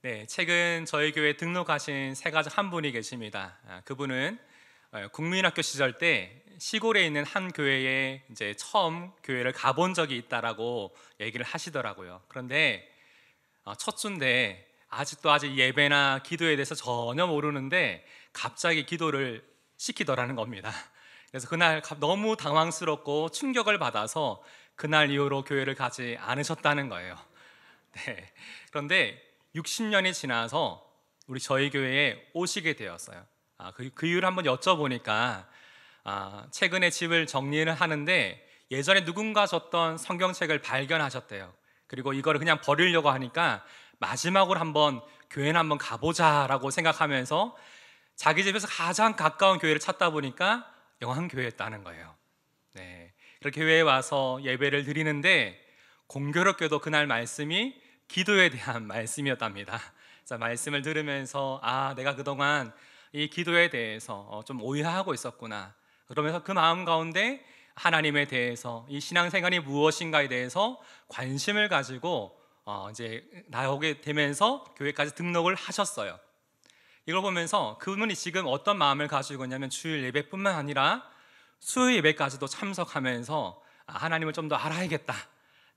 네, 최근 저희 교회에 등록하신 새 가족 한 분이 계십니다. 그분은 국민학교 시절 때 시골에 있는 한 교회에 이제 처음 교회를 가본 적이 있다라고 얘기를 하시더라고요. 그런데 첫 주인데 아직도 아직 예배나 기도에 대해서 전혀 모르는데 갑자기 기도를 시키더라는 겁니다. 그래서 그날 너무 당황스럽고 충격을 받아서 그날 이후로 교회를 가지 않으셨다는 거예요. 네. 그런데 60년이 지나서 저희 교회에 오시게 되었어요. 그 이유를 한번 여쭤보니까 최근에 집을 정리를 하는데 예전에 누군가 줬던 성경책을 발견하셨대요. 그리고 이거를 그냥 버리려고 하니까 마지막으로 한번 교회는 한번 가보자라고 생각하면서 자기 집에서 가장 가까운 교회를 찾다 보니까 영안교회였다는 거예요. 네. 그렇게 교회에 와서 예배를 드리는데 공교롭게도 그날 말씀이 기도에 대한 말씀이었답니다. 그래서 말씀을 들으면서 내가 그동안 이 기도에 대해서 좀 오해하고 있었구나. 그러면서 그 마음 가운데 하나님에 대해서 이 신앙생활이 무엇인가에 대해서 관심을 가지고 이제 나오게 되면서 교회까지 등록을 하셨어요. 이걸 보면서 그분이 지금 어떤 마음을 가지고 있냐면 주일 예배뿐만 아니라 수요 예배까지도 참석하면서 하나님을 좀 더 알아야겠다,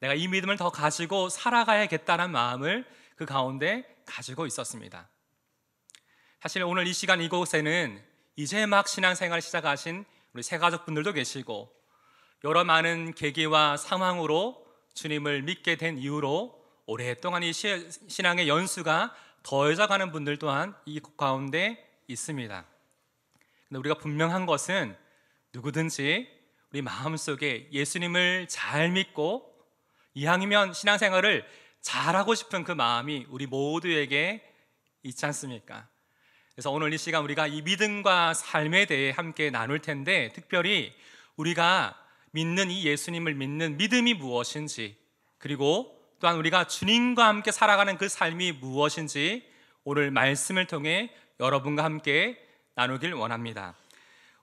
내가 이 믿음을 더 가지고 살아가야겠다는 마음을 그 가운데 가지고 있었습니다. 사실 오늘 이 시간 이곳에는 이제 막 신앙생활을 시작하신 우리 새가족분들도 계시고 여러 많은 계기와 상황으로 주님을 믿게 된 이후로 오랫동안 이 신앙의 연수가 더해져가는 분들 또한 이 가운데 있습니다. 근데 우리가 분명한 것은 누구든지 우리 마음속에 예수님을 잘 믿고 이왕이면 신앙생활을 잘하고 싶은 그 마음이 우리 모두에게 있지 않습니까? 그래서 오늘 이 시간 우리가 이 믿음과 삶에 대해 함께 나눌 텐데, 특별히 우리가 믿는 이 예수님을 믿는 믿음이 무엇인지, 그리고 또한 우리가 주님과 함께 살아가는 그 삶이 무엇인지 오늘 말씀을 통해 여러분과 함께 나누길 원합니다.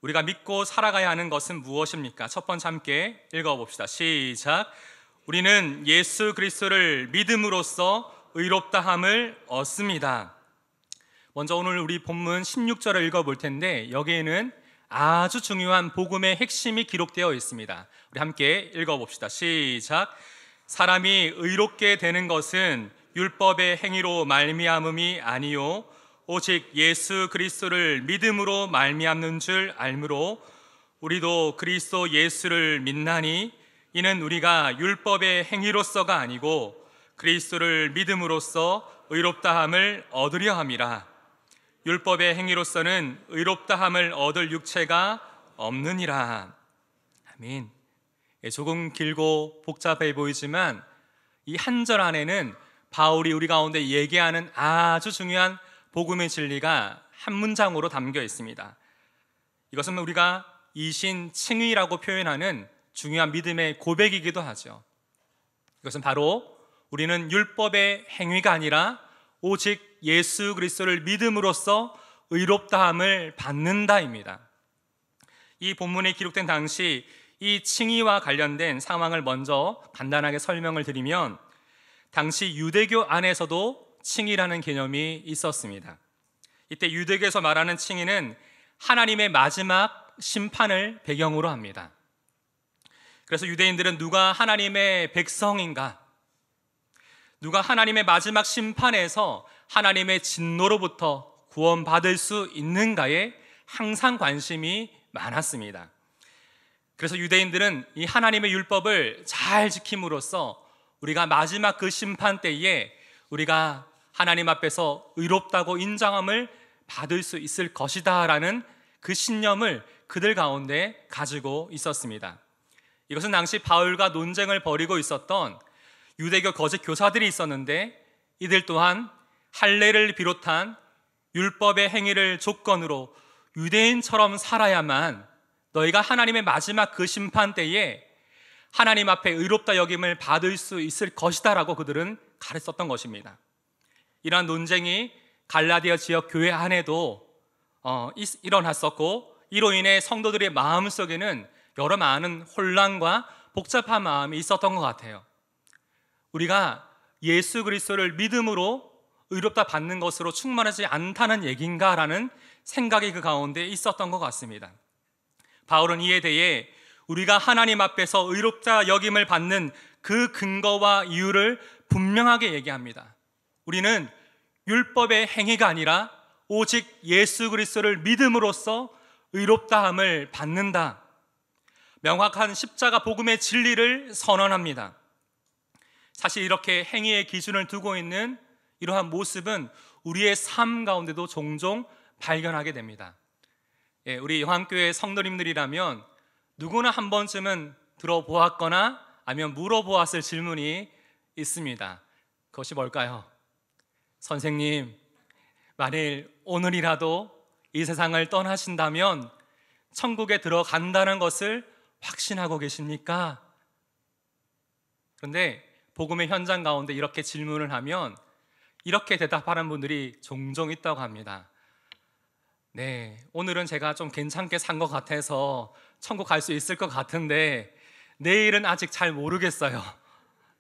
우리가 믿고 살아가야 하는 것은 무엇입니까? 첫 번째 함께 읽어봅시다. 시작. 우리는 예수 그리스도를 믿음으로써 의롭다함을 얻습니다. 먼저 오늘 우리 본문 16절을 읽어볼 텐데 여기에는 아주 중요한 복음의 핵심이 기록되어 있습니다. 우리 함께 읽어봅시다. 시작. 사람이 의롭게 되는 것은 율법의 행위로 말미암음이 아니요 오직 예수 그리스도를 믿음으로 말미암는 줄 알므로 우리도 그리스도 예수를 믿나니 이는 우리가 율법의 행위로서가 아니고 그리스도를 믿음으로써 의롭다함을 얻으려 함이라. 율법의 행위로서는 의롭다함을 얻을 육체가 없느니라. 아멘. 조금 길고 복잡해 보이지만 이 한 절 안에는 바울이 우리 가운데 얘기하는 아주 중요한 복음의 진리가 한 문장으로 담겨 있습니다. 이것은 우리가 이신칭의라고 표현하는 중요한 믿음의 고백이기도 하죠. 이것은 바로 우리는 율법의 행위가 아니라 오직 예수 그리스도를 믿음으로써 의롭다함을 받는다입니다. 이 본문에 기록된 당시 이 칭의와 관련된 상황을 먼저 간단하게 설명을 드리면, 당시 유대교 안에서도 칭의라는 개념이 있었습니다. 이때 유대교에서 말하는 칭의는 하나님의 마지막 심판을 배경으로 합니다. 그래서 유대인들은 누가 하나님의 백성인가, 누가 하나님의 마지막 심판에서 하나님의 진노로부터 구원받을 수 있는가에 항상 관심이 많았습니다. 그래서 유대인들은 이 하나님의 율법을 잘 지킴으로써 우리가 마지막 그 심판 때에 우리가 하나님 앞에서 의롭다고 인정함을 받을 수 있을 것이다 라는 그 신념을 그들 가운데 가지고 있었습니다. 이것은 당시 바울과 논쟁을 벌이고 있었던 유대교 거짓 교사들이 있었는데, 이들 또한 할례를 비롯한 율법의 행위를 조건으로 유대인처럼 살아야만 너희가 하나님의 마지막 그 심판 때에 하나님 앞에 의롭다 여김을 받을 수 있을 것이다 라고 그들은 가르쳤던 것입니다. 이러한 논쟁이 갈라디아 지역 교회 안에도 일어났었고, 이로 인해 성도들의 마음속에는 여러 많은 혼란과 복잡한 마음이 있었던 것 같아요. 우리가 예수 그리스도를 믿음으로 의롭다 받는 것으로 충만하지 않다는 얘기인가라는 생각이 그 가운데 있었던 것 같습니다. 바울은 이에 대해 우리가 하나님 앞에서 의롭다 여김을 받는 그 근거와 이유를 분명하게 얘기합니다. 우리는 율법의 행위가 아니라 오직 예수 그리스도를 믿음으로써 의롭다함을 받는다. 명확한 십자가 복음의 진리를 선언합니다. 사실 이렇게 행위의 기준을 두고 있는 이러한 모습은 우리의 삶 가운데도 종종 발견하게 됩니다. 우리 영암교회 성도님들이라면 누구나 한 번쯤은 들어보았거나 아니면 물어보았을 질문이 있습니다. 그것이 뭘까요? 선생님, 만일 오늘이라도 이 세상을 떠나신다면 천국에 들어간다는 것을 확신하고 계십니까? 그런데 복음의 현장 가운데 이렇게 질문을 하면 이렇게 대답하는 분들이 종종 있다고 합니다. 네, 오늘은 제가 좀 괜찮게 산 것 같아서 천국 갈 수 있을 것 같은데 내일은 아직 잘 모르겠어요.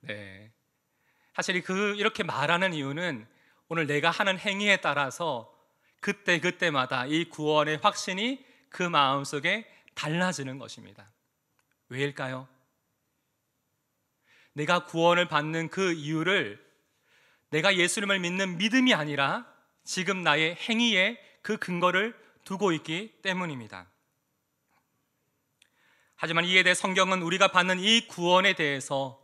네, 사실 이렇게 말하는 이유는 오늘 내가 하는 행위에 따라서 그때마다 이 구원의 확신이 그 마음속에 달라지는 것입니다. 왜일까요? 내가 구원을 받는 그 이유를 내가 예수님을 믿는 믿음이 아니라 지금 나의 행위에 그 근거를 두고 있기 때문입니다. 하지만 이에 대해 성경은 우리가 받는 이 구원에 대해서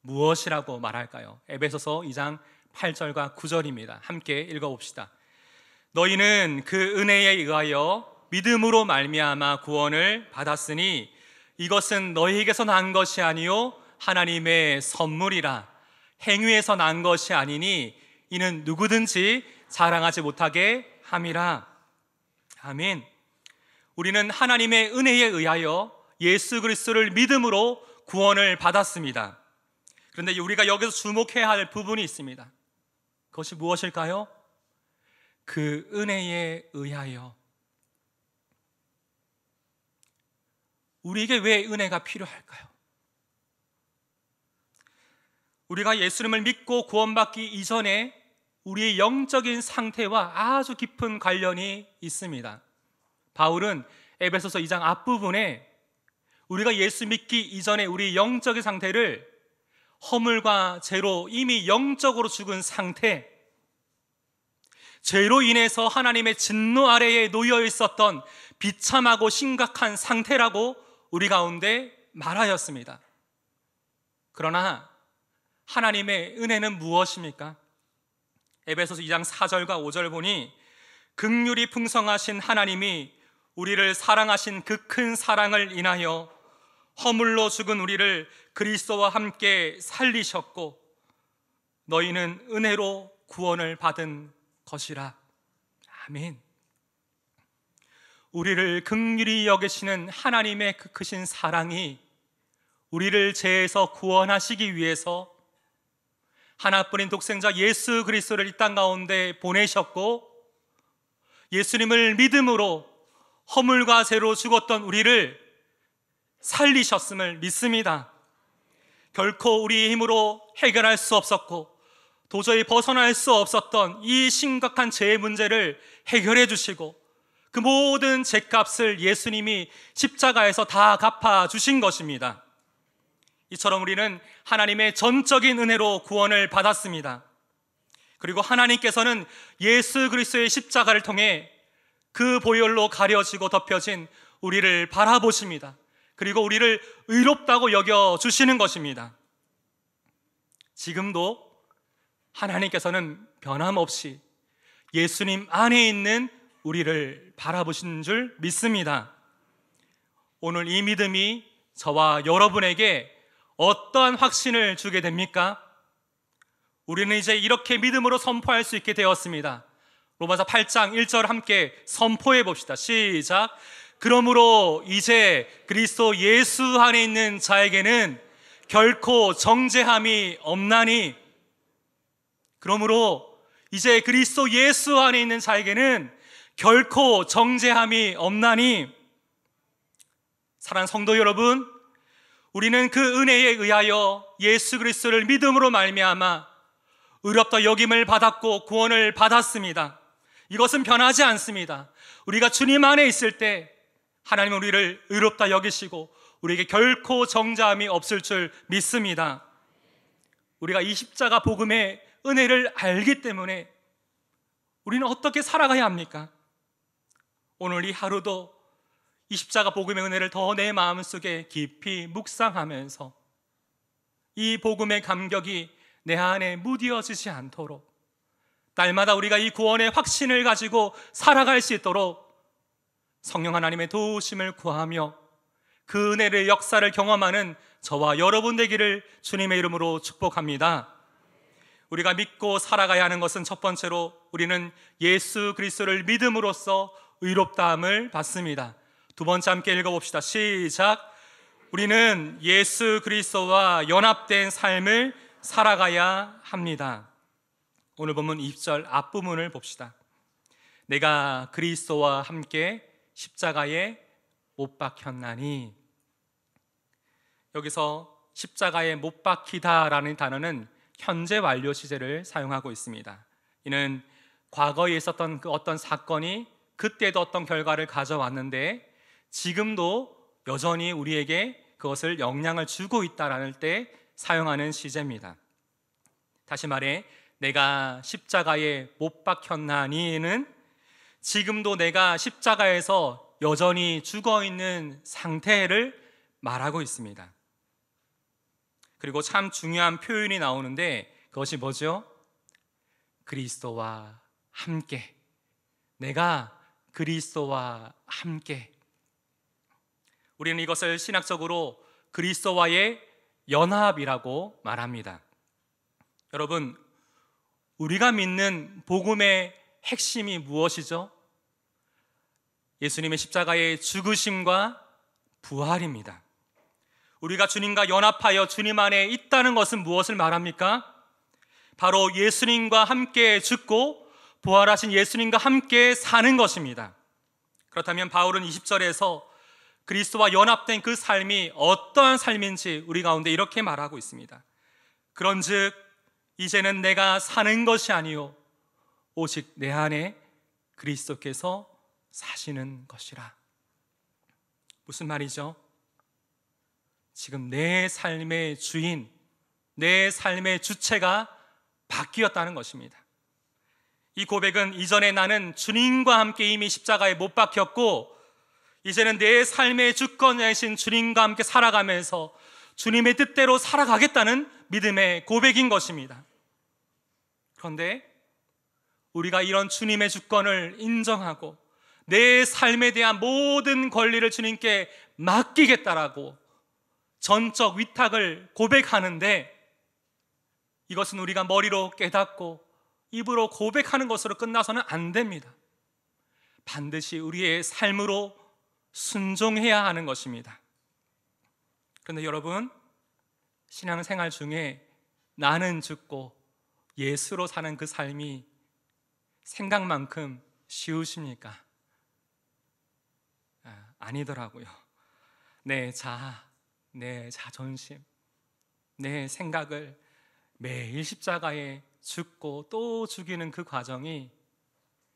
무엇이라고 말할까요? 에베소서 2장 8절과 9절입니다. 함께 읽어봅시다. 너희는 그 은혜에 의하여 믿음으로 말미암아 구원을 받았으니 이것은 너희에게서 난 것이 아니요 하나님의 선물이라. 행위에서 난 것이 아니니 이는 누구든지 자랑하지 못하게 함이라. 아멘. 우리는 하나님의 은혜에 의하여 예수 그리스도를 믿음으로 구원을 받았습니다. 그런데 우리가 여기서 주목해야 할 부분이 있습니다. 그것이 무엇일까요? 그 은혜에 의하여. 우리에게 왜 은혜가 필요할까요? 우리가 예수님을 믿고 구원받기 이전에 우리의 영적인 상태와 아주 깊은 관련이 있습니다. 바울은 에베소서 2장 앞부분에 우리가 예수 믿기 이전에 우리 영적인 상태를 허물과 죄로 이미 영적으로 죽은 상태, 죄로 인해서 하나님의 진노 아래에 놓여 있었던 비참하고 심각한 상태라고 우리 가운데 말하였습니다. 그러나 하나님의 은혜는 무엇입니까? 에베소서 2장 4절과 5절 보니 긍휼이 풍성하신 하나님이 우리를 사랑하신 그 큰 사랑을 인하여 허물로 죽은 우리를 그리스도와 함께 살리셨고 너희는 은혜로 구원을 받은 것이라. 아멘. 우리를 긍휼히 여기시는 하나님의 그 크신 사랑이 우리를 죄에서 구원하시기 위해서 하나뿐인 독생자 예수 그리스도를 이 땅 가운데 보내셨고 예수님을 믿음으로 허물과 죄로 죽었던 우리를 살리셨음을 믿습니다. 결코 우리의 힘으로 해결할 수 없었고 도저히 벗어날 수 없었던 이 심각한 죄의 문제를 해결해 주시고 그 모든 죄값을 예수님이 십자가에서 다 갚아주신 것입니다. 이처럼 우리는 하나님의 전적인 은혜로 구원을 받았습니다. 그리고 하나님께서는 예수 그리스도의 십자가를 통해 그 보혈로 가려지고 덮여진 우리를 바라보십니다. 그리고 우리를 의롭다고 여겨주시는 것입니다. 지금도 하나님께서는 변함없이 예수님 안에 있는 우리를 바라보시는 줄 믿습니다. 오늘 이 믿음이 저와 여러분에게 어떠한 확신을 주게 됩니까? 우리는 이제 이렇게 믿음으로 선포할 수 있게 되었습니다. 로마서 8장 1절 함께 선포해 봅시다. 시작. 그러므로 이제 그리스도 예수 안에 있는 자에게는 결코 정죄함이 없나니. 그러므로 이제 그리스도 예수 안에 있는 자에게는 결코 정죄함이 없나니. 사랑하는 성도 여러분, 우리는 그 은혜에 의하여 예수 그리스도를 믿음으로 말미암아 의롭다 여김을 받았고 구원을 받았습니다. 이것은 변하지 않습니다. 우리가 주님 안에 있을 때 하나님은 우리를 의롭다 여기시고 우리에게 결코 정죄함이 없을 줄 믿습니다. 우리가 이 십자가 복음의 은혜를 알기 때문에 우리는 어떻게 살아가야 합니까? 오늘 이 하루도 이 십자가 복음의 은혜를 더 내 마음속에 깊이 묵상하면서 이 복음의 감격이 내 안에 무디어지지 않도록 날마다 우리가 이 구원의 확신을 가지고 살아갈 수 있도록 성령 하나님의 도우심을 구하며 그 은혜의 역사를 경험하는 저와 여러분 되기를 주님의 이름으로 축복합니다. 우리가 믿고 살아가야 하는 것은 첫 번째로 우리는 예수 그리스도를 믿음으로써 의롭다함을 받습니다. 두 번째 함께 읽어봅시다. 시작. 우리는 예수 그리스도와 연합된 삶을 살아가야 합니다. 오늘 본문 20절 앞부분을 봅시다. 내가 그리스도와 함께 십자가에 못 박혔나니. 여기서 십자가에 못 박히다라는 단어는 현재 완료 시제를 사용하고 있습니다. 이는 과거에 있었던 그 어떤 사건이 그때도 어떤 결과를 가져왔는데 지금도 여전히 우리에게 그것을 영향을 주고 있다라는 때 사용하는 시제입니다. 다시 말해 내가 십자가에 못 박혔나니는 지금도 내가 십자가에서 여전히 죽어있는 상태를 말하고 있습니다. 그리고 참 중요한 표현이 나오는데 그것이 뭐죠? 그리스도와 함께. 내가 그리스도와 함께. 우리는 이것을 신학적으로 그리스도와의 연합이라고 말합니다. 여러분, 우리가 믿는 복음의 핵심이 무엇이죠? 예수님의 십자가의 죽으심과 부활입니다. 우리가 주님과 연합하여 주님 안에 있다는 것은 무엇을 말합니까? 바로 예수님과 함께 죽고 부활하신 예수님과 함께 사는 것입니다. 그렇다면 바울은 20절에서 그리스도와 연합된 그 삶이 어떠한 삶인지 우리 가운데 이렇게 말하고 있습니다. 그런즉 이제는 내가 사는 것이 아니요 오직 내 안에 그리스도께서 사시는 것이라. 무슨 말이죠? 지금 내 삶의 주인, 내 삶의 주체가 바뀌었다는 것입니다. 이 고백은 이전에 나는 주님과 함께 이미 십자가에 못 박혔고 이제는 내 삶의 주권자이신 주님과 함께 살아가면서 주님의 뜻대로 살아가겠다는 믿음의 고백인 것입니다. 그런데 우리가 이런 주님의 주권을 인정하고 내 삶에 대한 모든 권리를 주님께 맡기겠다라고 전적 위탁을 고백하는데 이것은 우리가 머리로 깨닫고 입으로 고백하는 것으로 끝나서는 안 됩니다. 반드시 우리의 삶으로 순종해야 하는 것입니다. 그런데 여러분, 신앙생활 중에 나는 죽고 예수로 사는 그 삶이 생각만큼 쉬우십니까? 아니더라고요. 내 자아, 내 자존심, 내 생각을 매일 십자가에 죽고 또 죽이는 그 과정이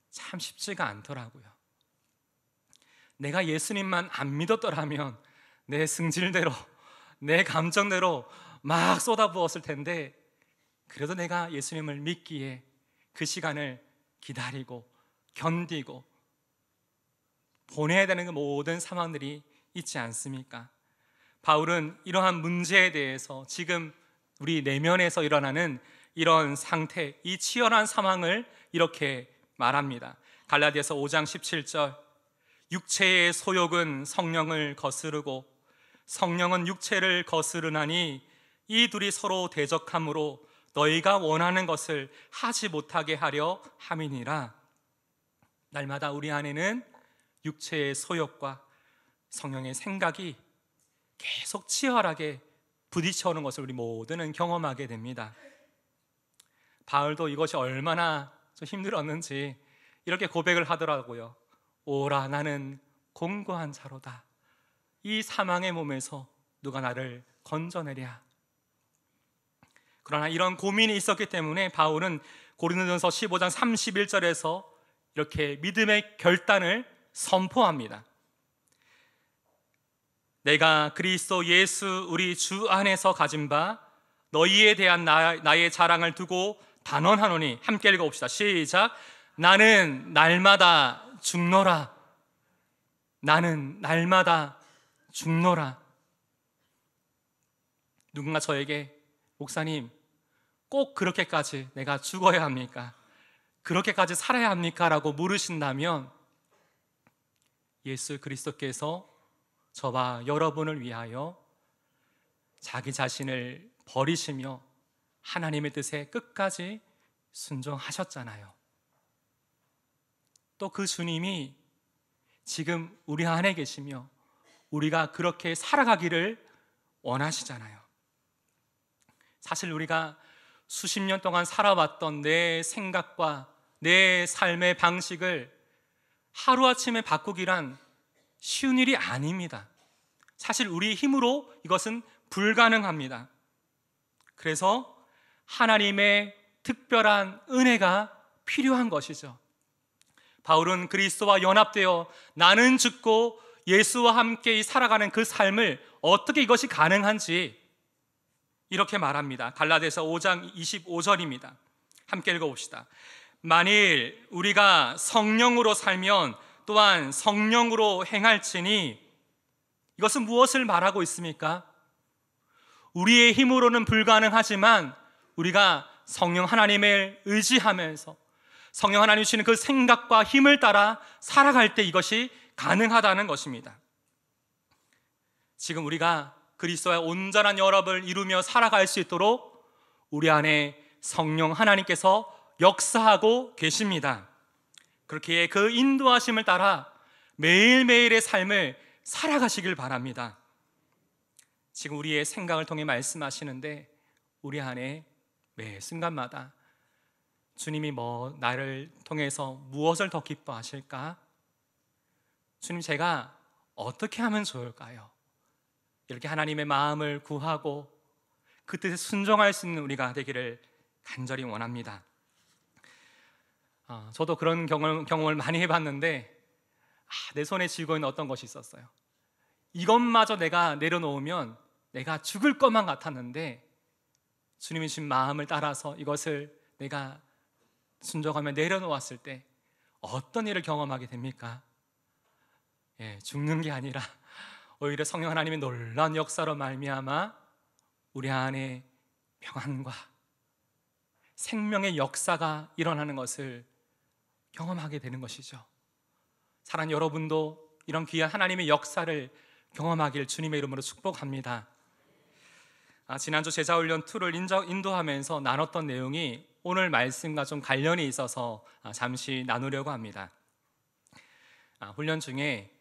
참 쉽지가 않더라고요. 내가 예수님만 안 믿었더라면 내 승질대로, 내 감정대로 막 쏟아부었을 텐데 그래도 내가 예수님을 믿기에 그 시간을 기다리고 견디고 보내야 되는 그 모든 상황들이 있지 않습니까? 바울은 이러한 문제에 대해서 지금 우리 내면에서 일어나는 이런 상태, 이 치열한 상황을 이렇게 말합니다. 갈라디아서 5장 17절, 육체의 소욕은 성령을 거스르고 성령은 육체를 거스르나니 이 둘이 서로 대적함으로 너희가 원하는 것을 하지 못하게 하려 함이니라. 날마다 우리 안에는 육체의 소욕과 성령의 생각이 계속 치열하게 부딪혀오는 것을 우리 모두는 경험하게 됩니다. 바울도 이것이 얼마나 좀 힘들었는지 이렇게 고백을 하더라고요. 오라 나는 공고한 자로다. 이 사망의 몸에서 누가 나를 건져내랴. 그러나 이런 고민이 있었기 때문에 바울은 고린도전서 15장 31절에서 이렇게 믿음의 결단을 선포합니다. 내가 그리스도 예수 우리 주 안에서 가진 바 너희에 대한 나의 자랑을 두고 단언하노니, 함께 읽어봅시다. 시작. 나는 날마다 죽노라. 나는 날마다 죽노라. 누군가 저에게 목사님, 꼭 그렇게까지 내가 죽어야 합니까? 그렇게까지 살아야 합니까? 라고 물으신다면 예수 그리스도께서 저와 여러분을 위하여 자기 자신을 버리시며 하나님의 뜻에 끝까지 순종하셨잖아요. 또 그 주님이 지금 우리 안에 계시며 우리가 그렇게 살아가기를 원하시잖아요. 사실 우리가 수십 년 동안 살아왔던 내 생각과 내 삶의 방식을 하루아침에 바꾸기란 쉬운 일이 아닙니다. 사실 우리의 힘으로 이것은 불가능합니다. 그래서 하나님의 특별한 은혜가 필요한 것이죠. 바울은 그리스도와 연합되어 나는 죽고 예수와 함께 살아가는 그 삶을 어떻게 이것이 가능한지 이렇게 말합니다. 갈라디아서 5장 25절입니다. 함께 읽어봅시다. 만일 우리가 성령으로 살면 또한 성령으로 행할지니, 이것은 무엇을 말하고 있습니까? 우리의 힘으로는 불가능하지만 우리가 성령 하나님을 의지하면서 성령 하나님 주시는 그 생각과 힘을 따라 살아갈 때 이것이 가능하다는 것입니다. 지금 우리가 그리스도와의 온전한 연합을 이루며 살아갈 수 있도록 우리 안에 성령 하나님께서 역사하고 계십니다. 그렇게 그 인도하심을 따라 매일매일의 삶을 살아가시길 바랍니다. 지금 우리의 생각을 통해 말씀하시는데 우리 안에 매 순간마다 주님이 나를 통해서 무엇을 더 기뻐하실까? 주님, 제가 어떻게 하면 좋을까요? 이렇게 하나님의 마음을 구하고 그 뜻에 순종할 수 있는 우리가 되기를 간절히 원합니다. 저도 그런 경험을 많이 해봤는데 내 손에 쥐고 있는 어떤 것이 있었어요. 이것마저 내가 내려놓으면 내가 죽을 것만 같았는데 주님이 주신 마음을 따라서 이것을 내가 순종하며 내려놓았을 때 어떤 일을 경험하게 됩니까? 죽는 게 아니라 오히려 성령 하나님의 놀라운 역사로 말미암아 우리 안에 평안과 생명의 역사가 일어나는 것을 경험하게 되는 것이죠. 사랑하는 여러분도 이런 귀한 하나님의 역사를 경험하길 주님의 이름으로 축복합니다. 지난주 제자훈련 2를 인도하면서 나눴던 내용이 오늘 말씀과 좀 관련이 있어서 잠시 나누려고 합니다. 훈련 중에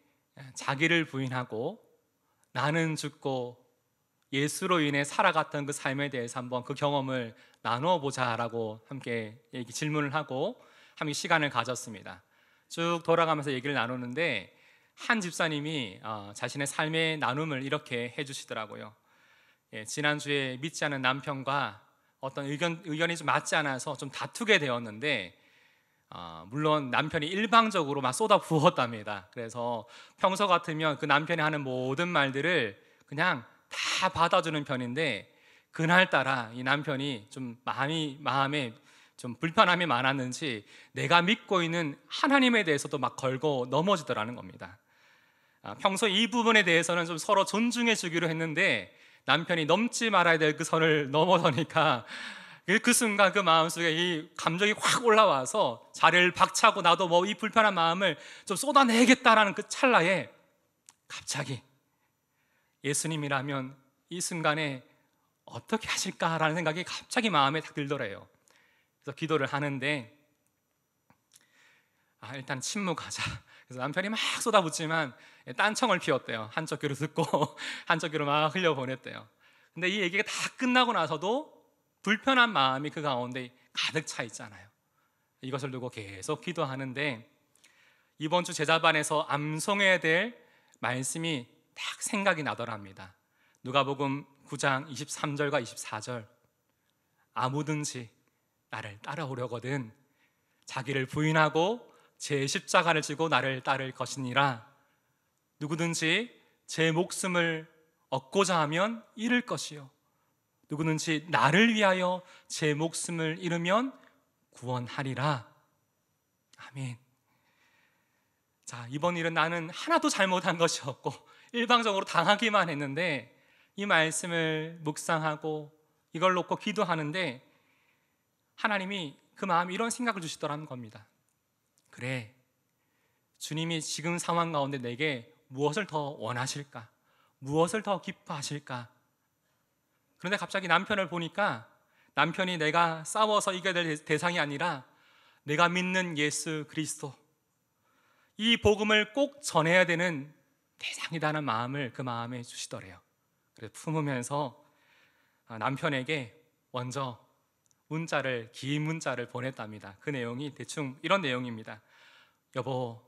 자기를 부인하고 나는 죽고 예수로 인해 살아갔던 그 삶에 대해서 한번 그 경험을 나누어 보자라고 함께 질문을 하고 함께 시간을 가졌습니다. 쭉 돌아가면서 얘기를 나누는데 한 집사님이 자신의 삶의 나눔을 이렇게 해주시더라고요. 지난주에 믿지 않은 남편과 어떤 의견이 좀 맞지 않아서 좀 다투게 되었는데 물론 남편이 일방적으로 막 쏟아 부었답니다. 그래서 평소 같으면 그 남편이 하는 모든 말들을 그냥 다 받아주는 편인데 그날따라 이 남편이 좀 마음에 좀 불편함이 많았는지 내가 믿고 있는 하나님에 대해서도 막 걸고 넘어지더라는 겁니다. 평소 이 부분에 대해서는 좀 서로 존중해 주기로 했는데 남편이 넘지 말아야 될 그 선을 넘어서니까 그 순간 그 마음속에 이 감정이 확 올라와서 자리를 박차고 나도 이 불편한 마음을 좀 쏟아내겠다라는 그 찰나에 갑자기 예수님이라면 이 순간에 어떻게 하실까라는 생각이 갑자기 마음에 딱 들더래요. 그래서 기도를 하는데 일단 침묵하자. 그래서 남편이 막 쏟아붓지만 딴청을 피웠대요. 한쪽 귀로 듣고 한쪽 귀로 막 흘려보냈대요. 근데 이 얘기가 다 끝나고 나서도 불편한 마음이 그 가운데 가득 차 있잖아요. 이것을 두고 계속 기도하는데 이번 주 제자반에서 암송해야 될 말씀이 딱 생각이 나더랍니다. 누가복음 9장 23절과 24절 아무든지 나를 따라오려거든 자기를 부인하고 제 십자가를 지고 나를 따를 것이니라. 누구든지 제 목숨을 얻고자 하면 잃을 것이요 누구든지 나를 위하여 제 목숨을 잃으면 구원하리라. 아멘. 자, 이번 일은 나는 하나도 잘못한 것이 없고 일방적으로 당하기만 했는데 이 말씀을 묵상하고 이걸 놓고 기도하는데 하나님이 그 마음에 이런 생각을 주시더라는 겁니다. 그래, 주님이 지금 상황 가운데 내게 무엇을 더 원하실까? 무엇을 더 기뻐하실까? 그런데 갑자기 남편을 보니까 남편이 내가 싸워서 이겨야 될 대상이 아니라 내가 믿는 예수 그리스도, 이 복음을 꼭 전해야 되는 대상이라는 마음을 그 마음에 주시더래요. 그래서 품으면서 남편에게 먼저 긴 문자를 보냈답니다. 그 내용이 대충 이런 내용입니다. 여보,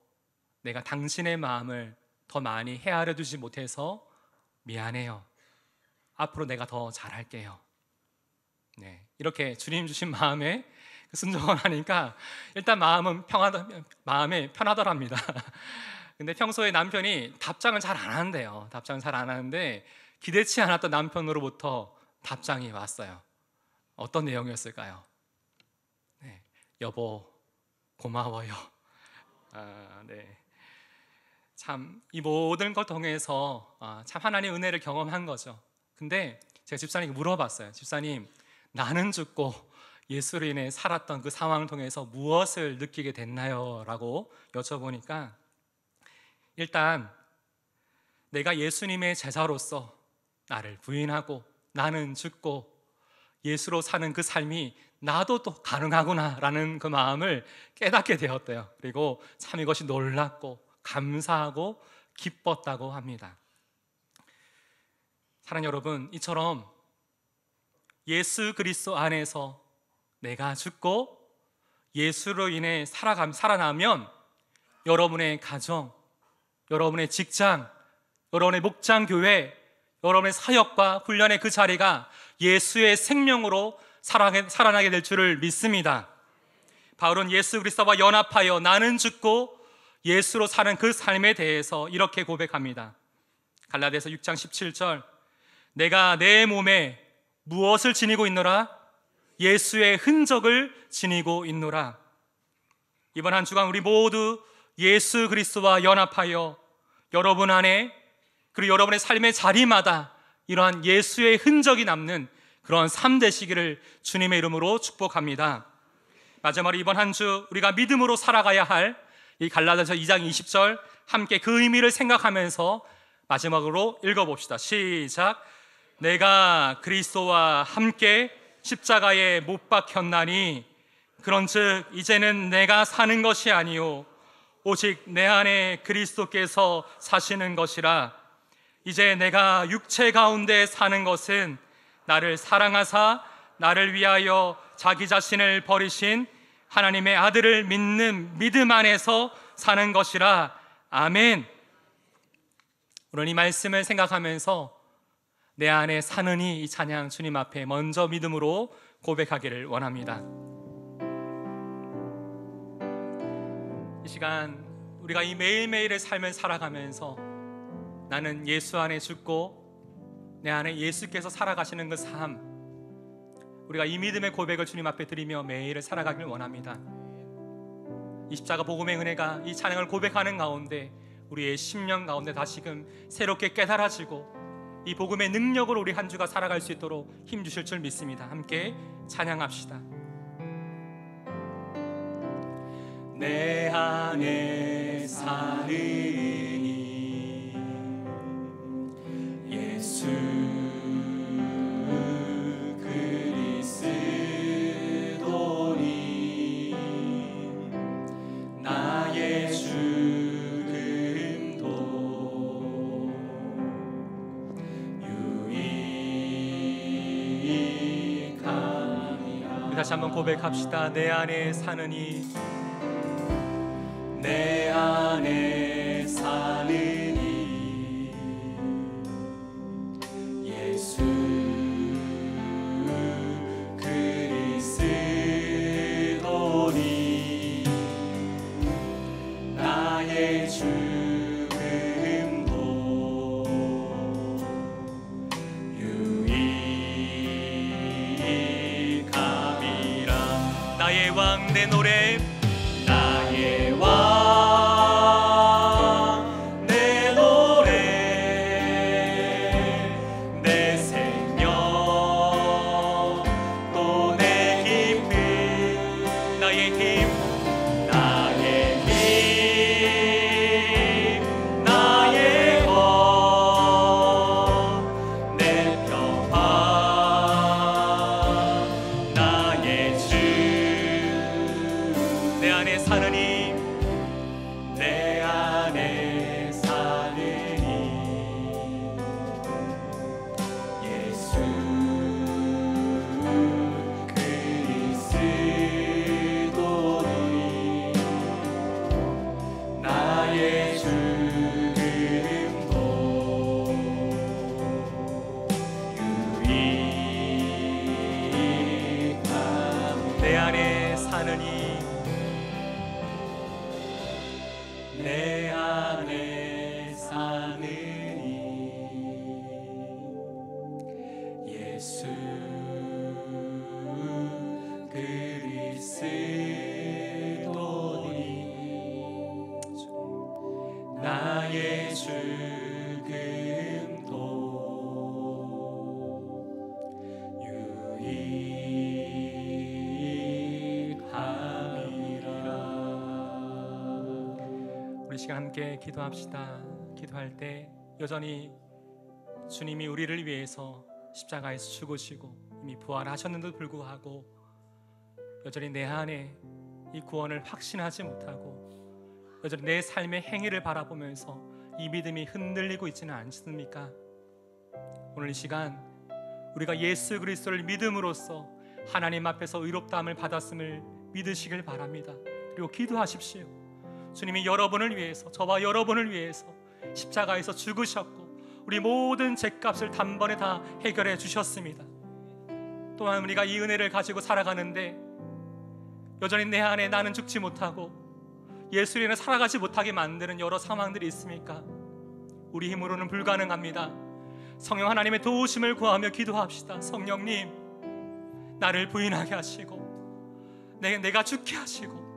내가 당신의 마음을 더 많이 헤아려 두지 못해서 미안해요. 앞으로 내가 더 잘할게요. 네, 이렇게 주님 주신 마음에 순종을 하니까 일단 마음에 편하더랍니다. 근데 평소에 남편이 답장을 잘 안 하는데요. 답장을 잘 안 하는데 기대치 않았던 남편으로부터 답장이 왔어요. 어떤 내용이었을까요? 네, 여보 고마워요. 네. 참 이 모든 걸 통해서 참 하나님의 은혜를 경험한 거죠. 근데 제가 집사님께 물어봤어요. 집사님, 나는 죽고 예수로 인해 살았던 그 상황을 통해서 무엇을 느끼게 됐나요? 라고 여쭤보니까 일단 내가 예수님의 제자로서 나를 부인하고 나는 죽고 예수로 사는 그 삶이 나도 또 가능하구나 라는 그 마음을 깨닫게 되었대요. 그리고 참 이것이 놀랍고 감사하고 기뻤다고 합니다. 사랑하는 여러분, 이처럼 예수 그리스도 안에서 내가 죽고 예수로 인해 살아나면 여러분의 가정, 여러분의 직장, 여러분의 목장교회, 여러분의 사역과 훈련의 그 자리가 예수의 생명으로 살아나게 될 줄을 믿습니다. 바울은 예수 그리스도와 연합하여 나는 죽고 예수로 사는 그 삶에 대해서 이렇게 고백합니다. 갈라디아서 6장 17절, 내가 내 몸에 무엇을 지니고 있노라? 예수의 흔적을 지니고 있노라. 이번 한 주간 우리 모두 예수 그리스도와 연합하여 여러분 안에 그리고 여러분의 삶의 자리마다 이러한 예수의 흔적이 남는 그런 삶 되시기를 주님의 이름으로 축복합니다. 마지막으로 이번 한 주 우리가 믿음으로 살아가야 할 이 갈라디아서 2장 20절 함께 그 의미를 생각하면서 마지막으로 읽어봅시다. 시작. 내가 그리스도와 함께 십자가에 못 박혔나니 그런즉 이제는 내가 사는 것이 아니요 오직 내 안에 그리스도께서 사시는 것이라. 이제 내가 육체 가운데 사는 것은 나를 사랑하사 나를 위하여 자기 자신을 버리신 하나님의 아들을 믿는 믿음 안에서 사는 것이라. 아멘. 오늘 이 말씀을 생각하면서 내 안에 사느니 이 찬양 주님 앞에 먼저 믿음으로 고백하기를 원합니다. 이 시간 우리가 이 매일매일의 삶을 살아가면서 나는 예수 안에 죽고 내 안에 예수께서 살아가시는 그 삶, 우리가 이 믿음의 고백을 주님 앞에 드리며 매일을 살아가길 원합니다. 이 십자가 복음의 은혜가 이 찬양을 고백하는 가운데 우리의 심령 가운데 다시금 새롭게 깨달아지고 이 복음의 능력으로 우리 한 주가 살아갈 수 있도록 힘주실 줄 믿습니다. 함께 찬양합시다. 내 안에 사느니 예수 그리스도니 나의 죽음도 유익함이라. 우리 다시 한번 고백합시다. 내 안에 사느니 내 안에 사느니 예수 그리스도니 나의 왕 내 노래 나의 왕 내 노래 내 생명 또 내 기쁨 나의 힘 나의 힘 나의 것 내 평화 나의 주 내 안에 사는 힘 내 안에 사는 힘 예수 그리스도니 나의 죽음도 유익함 내 안에 사는 힘 내 안에 사는 이 예수 그리스도니 나의 죽음도 유익함이라. 우리 시간 함께 기도합시다. 기도할 때 여전히 주님이 우리를 위해서 십자가에서 죽으시고 이미 부활하셨는데도 불구하고 여전히 내 안에 이 구원을 확신하지 못하고 여전히 내 삶의 행위를 바라보면서 이 믿음이 흔들리고 있지는 않습니까? 오늘 이 시간 우리가 예수 그리스도를 믿음으로써 하나님 앞에서 의롭다함을 받았음을 믿으시길 바랍니다. 그리고 기도하십시오. 주님이 여러분을 위해서, 저와 여러분을 위해서 십자가에서 죽으셨고 우리 모든 죄값을 단번에 다 해결해 주셨습니다. 또한 우리가 이 은혜를 가지고 살아가는데 여전히 내 안에 나는 죽지 못하고 예수로 인해 살아가지 못하게 만드는 여러 상황들이 있습니까? 우리 힘으로는 불가능합니다. 성령 하나님의 도우심을 구하며 기도합시다. 성령님, 나를 부인하게 하시고 내가 죽게 하시고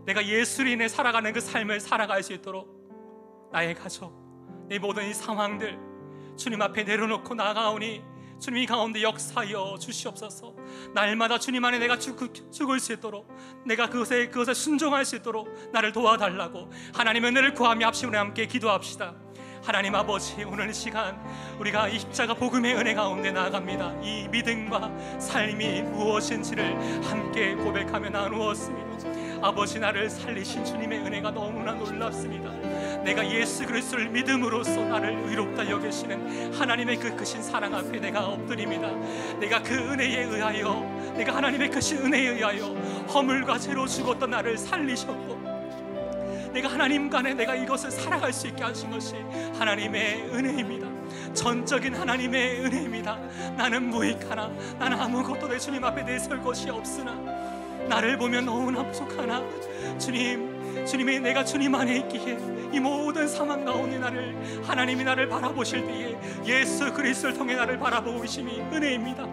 내가 예수로 인해 살아가는 그 삶을 살아갈 수 있도록 나의 가족, 내 모든 이 상황들 주님 앞에 내려놓고 나아가오니 주님 이 가운데 역사하여 주시옵소서. 날마다 주님 안에 내가 죽을 수 있도록, 내가 그것에 순종할 수 있도록 나를 도와달라고 하나님의 은혜를 구하며 합심으로 함께 기도합시다. 하나님 아버지, 오늘 이 시간 우리가 이 십자가 복음의 은혜 가운데 나아갑니다. 이 믿음과 삶이 무엇인지를 함께 고백하며 나누었습니다. 아버지, 나를 살리신 주님의 은혜가 너무나 놀랍습니다. 내가 예수 그리스도를 믿음으로써 나를 의롭다 여기시는 하나님의 그 크신 사랑 앞에 내가 엎드립니다. 내가 그 은혜에 의하여, 내가 하나님의 크신 은혜에 의하여 허물과 죄로 죽었던 나를 살리셨고 내가 하나님 간에 내가 이것을 살아갈 수 있게 하신 것이 하나님의 은혜입니다. 전적인 하나님의 은혜입니다. 나는 무익하나, 나는 아무것도 내 주님 앞에 내설 것이 없으나 나를 보면 너무나 부족하나 주님이 내가 주님 안에 있기에 이 모든 상황 가운데 하나님이 나를 바라보실 때에 예수 그리스도를 통해 나를 바라보고 계심이 은혜입니다.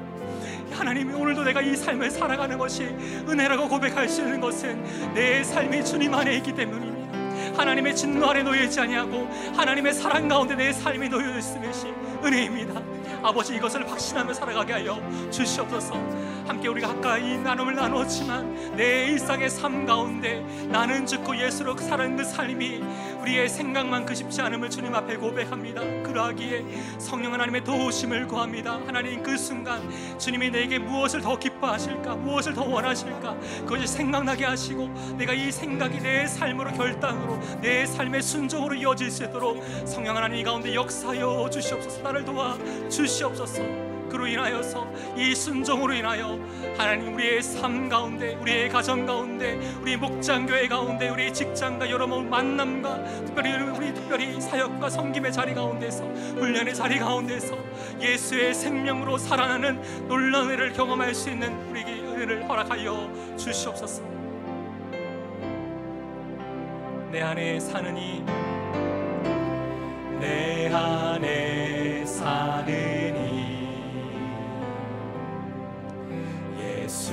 하나님이 오늘도 내가 이 삶을 살아가는 것이 은혜라고 고백할 수 있는 것은 내 삶이 주님 안에 있기 때문입니다. 하나님의 진노 아래 놓여있지 아니하고 하나님의 사랑 가운데 내 삶이 놓여있음이 은혜입니다. 아버지, 이것을 확신하며 살아가게 하여 주시옵소서. 함께 우리가 아까 이 나눔을 나누었지만 내 일상의 삶 가운데 나는 죽고 예수로 사는 그 삶이 우리의 생각만큼 쉽지 않음을 주님 앞에 고백합니다. 그러하기에 성령 하나님의 도우심을 구합니다. 하나님, 그 순간 주님이 내게 무엇을 더 기뻐하실까, 무엇을 더 원하실까, 그것이 생각나게 하시고 내가 이 생각이 내 삶으로 결단으로 내 삶의 순종으로 이어질 수 있도록 성령 하나님 이 가운데 역사하여 주시옵소서. 나를 도와 주시옵소서. 그로 인하여서 이 순종으로 인하여 하나님 우리의 삶 가운데, 우리의 가정 가운데, 우리 목장교회 가운데, 우리 직장과 여러 만남과 특별히 사역과 섬김의 자리 가운데서, 훈련의 자리 가운데서 예수의 생명으로 살아나는 놀라운 은혜를 경험할 수 있는 우리에게 은혜를 허락하여 주시옵소서. 내 안에 사느니, 내 안에 사느니 예수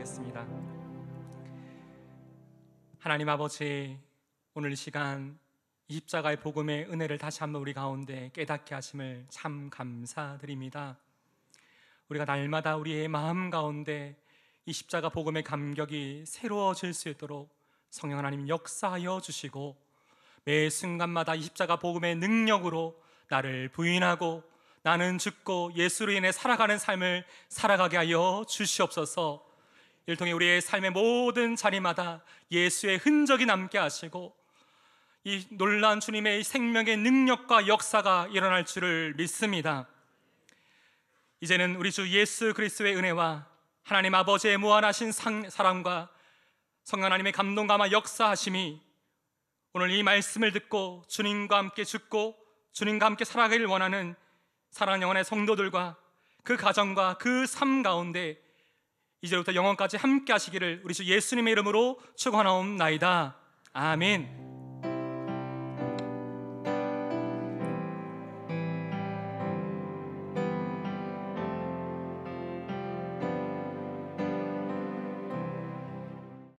기도하겠습니다. 하나님 아버지, 오늘 이 시간 이 십자가의 복음의 은혜를 다시 한번 우리 가운데 깨닫게 하심을 참 감사드립니다. 우리가 날마다 우리의 마음 가운데 이 십자가 복음의 감격이 새로워질 수 있도록 성령 하나님 역사하여 주시고, 매 순간마다 이 십자가 복음의 능력으로 나를 부인하고 나는 죽고 예수로 인해 살아가는 삶을 살아가게 하여 주시옵소서. 이를 통해 우리의 삶의 모든 자리마다 예수의 흔적이 남게 하시고, 이 놀라운 주님의 생명의 능력과 역사가 일어날 줄을 믿습니다. 이제는 우리 주 예수 그리스도의 은혜와 하나님 아버지의 무한하신 사랑과 성령 하나님의 감동감화 역사하심이 오늘 이 말씀을 듣고 주님과 함께 죽고 주님과 함께 살아가기를 원하는 사랑하는 영혼의 성도들과 그 가정과 그 삶 가운데 이제부터 영원까지 함께 하시기를 우리 주 예수님의 이름으로 축원하옵나이다. 아멘.